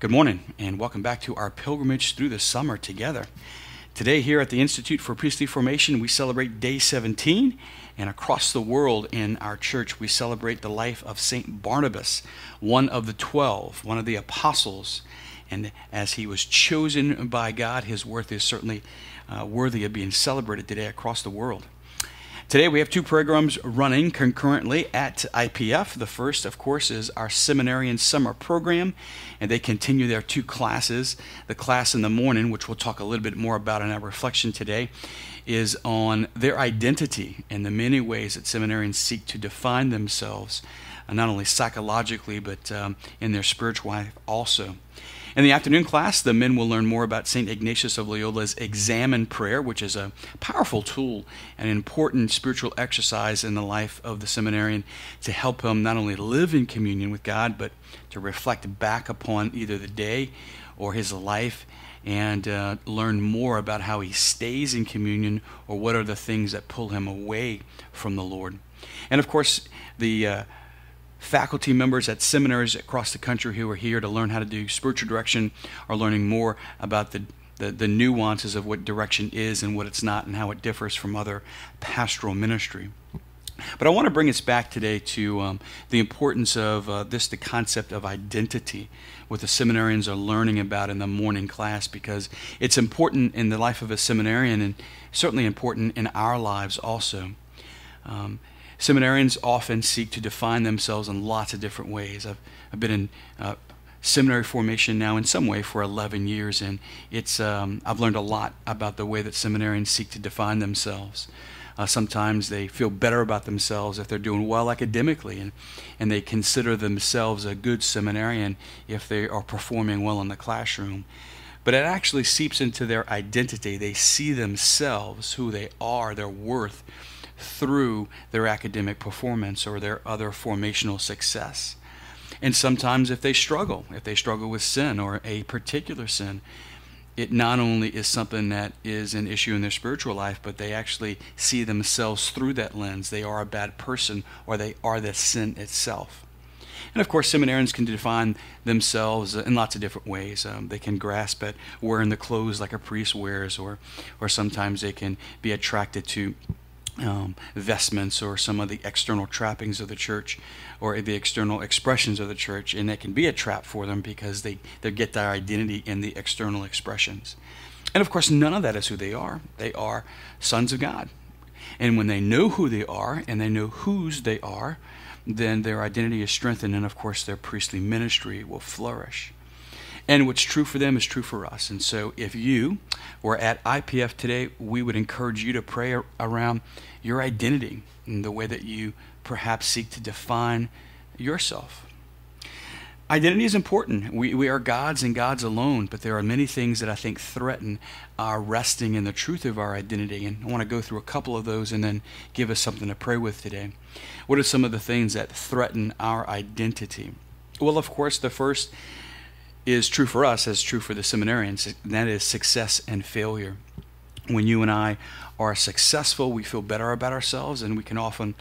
Good morning, and welcome back to our pilgrimage through the summer together. Today here at the Institute for Priestly Formation, we celebrate Day 17, and across the world in our church, we celebrate the life of St. Barnabas, one of the 12, one of the apostles. And as he was chosen by God, his worth is certainly worthy of being celebrated today across the world. Today we have two programs running concurrently at IPF. The first, of course, is our seminarian summer program, and they continue their two classes. The class in the morning, which we'll talk a little bit more about in our reflection today, is on their identity and the many ways that seminarians seek to define themselves, not only psychologically, but in their spiritual life also. In the afternoon class, the men will learn more about St. Ignatius of Loyola's Examen Prayer, which is a powerful tool and an important spiritual exercise in the life of the seminarian to help him not only live in communion with God, but to reflect back upon either the day or his life and learn more about how he stays in communion or what are the things that pull him away from the Lord. And of course, the faculty members at seminaries across the country who are here to learn how to do spiritual direction are learning more about the nuances of what direction is and what it's not and how it differs from other pastoral ministry. But I want to bring us back today to the importance of the concept of identity, what the seminarians are learning about in the morning class, because it's important in the life of a seminarian and certainly important in our lives also. Seminarians often seek to define themselves in lots of different ways. I've been in seminary formation now in some way for 11 years, and I've learned a lot about the way that seminarians seek to define themselves. Sometimes they feel better about themselves if they're doing well academically, and they consider themselves a good seminarian if they are performing well in the classroom. But it actually seeps into their identity. They see themselves, who they are, their worth, through their academic performance or their other formational success. And sometimes if they struggle with sin or a particular sin, it not only is something that is an issue in their spiritual life, but they actually see themselves through that lens. They are a bad person, or they are the sin itself. And of course, seminarians can define themselves in lots of different ways. They can grasp at wearing the clothes like a priest wears, or sometimes they can be attracted to vestments or some of the external trappings of the church or the external expressions of the church, and that can be a trap for them because they get their identity in the external expressions. And of course, none of that is who they are. They are sons of God. And when they know who they are and they know whose they are, then their identity is strengthened, and of course their priestly ministry will flourish. And what's true for them is true for us. And so if you were at IPF today, we would encourage you to pray around your identity and the way that you perhaps seek to define yourself. Identity is important. We are God's and God's alone, but there are many things that I think threaten our resting in the truth of our identity. And I want to go through a couple of those and then give us something to pray with today. What are some of the things that threaten our identity? Well, of course, the first is true for us as true for the seminarians, and that is success and failure. When you and I are successful, we feel better about ourselves, and we can often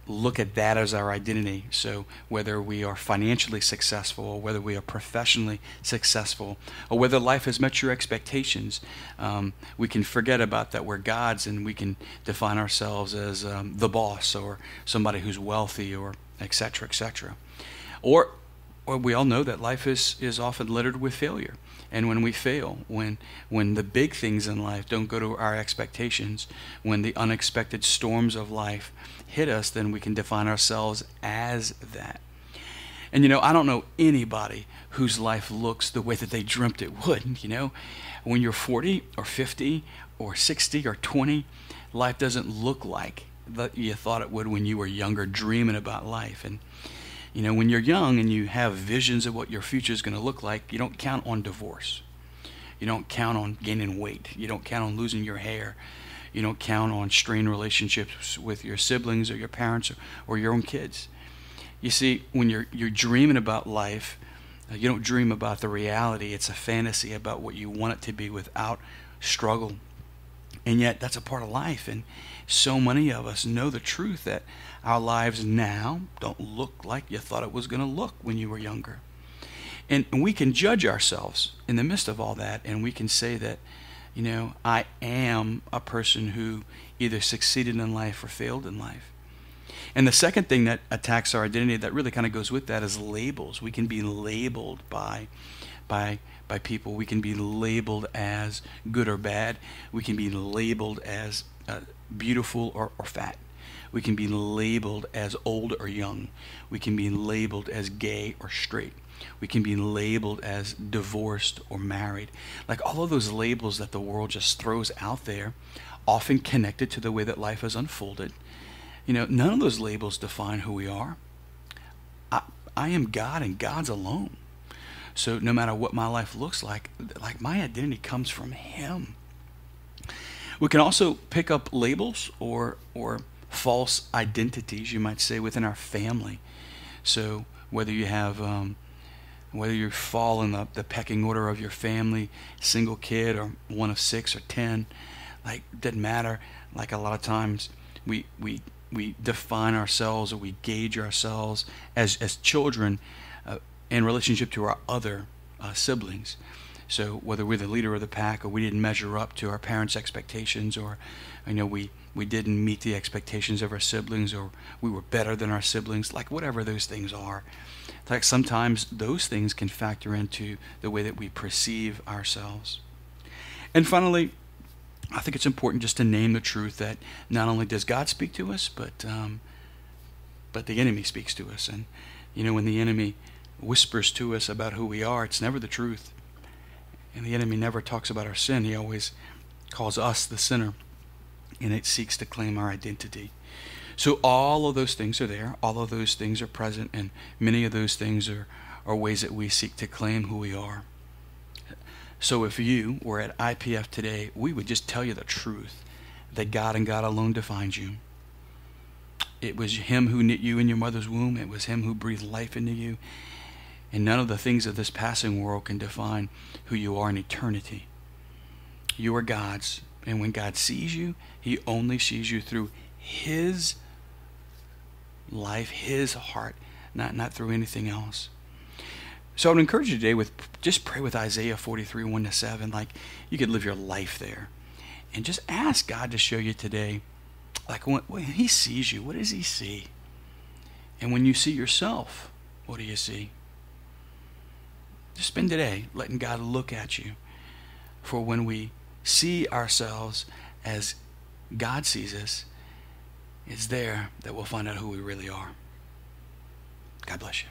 look at that as our identity. So whether we are financially successful, or whether we are professionally successful, or whether life has met your expectations, we can forget about that we're God's, and we can define ourselves as the boss or somebody who's wealthy, or etc., etc. Or we all know that life is often littered with failure. And when we fail, when the big things in life don't go to our expectations, when the unexpected storms of life hit us, then we can define ourselves as that. And I don't know anybody whose life looks the way that they dreamt it would. When you're 40 or 50 or 60 or 20, life doesn't look like you thought it would when you were younger, dreaming about life. And when you're young and you have visions of what your future is going to look like, you don't count on divorce. You don't count on gaining weight. You don't count on losing your hair. You don't count on strained relationships with your siblings or your parents or your own kids. You see, when you're dreaming about life, you don't dream about the reality. It's a fantasy about what you want it to be without struggle. And yet that's a part of life. And so many of us know the truth that our lives now don't look like you thought it was going to look when you were younger. And we can judge ourselves in the midst of all that, and we can say that, I am a person who either succeeded in life or failed in life. And the second thing that attacks our identity that really kind of goes with that is labels. We can be labeled by people. We can be labeled as good or bad. We can be labeled as beautiful or fat. We can be labeled as old or young. We can be labeled as gay or straight. We can be labeled as divorced or married. Like all of those labels that the world just throws out there, often connected to the way that life has unfolded. None of those labels define who we are. I am God and God's alone. So no matter what my life looks like my identity comes from Him. We can also pick up labels or false identities, you might say, within our family. So whether you have whether you fall in the pecking order of your family, single kid or one of 6 or 10, it doesn't matter. Like a lot of times we define ourselves or we gauge ourselves as children in relationship to our other siblings. So whether we're the leader of the pack or we didn't measure up to our parents' expectations, or we didn't meet the expectations of our siblings, or we were better than our siblings, whatever those things are. Sometimes those things can factor into the way that we perceive ourselves. And finally, I think it's important just to name the truth that not only does God speak to us, but the enemy speaks to us. And when the enemy whispers to us about who we are, it's never the truth. And the enemy never talks about our sin. He always calls us the sinner, and it seeks to claim our identity. So all of those things are there. All of those things are present, and many of those things are ways that we seek to claim who we are. So if you were at IPF today, we would just tell you the truth, that God and God alone defines you. It was Him who knit you in your mother's womb. It was Him who breathed life into you. And none of the things of this passing world can define who you are in eternity. You are God's. And when God sees you, He only sees you through His life, His heart, not through anything else. So I would encourage you today just pray with Isaiah 43, 1-7. You could live your life there. And just ask God to show you today, when He sees you, what does He see? And when you see yourself, what do you see? Just spend today letting God look at you. For when we see ourselves as God sees us, it's there that we'll find out who we really are. God bless you.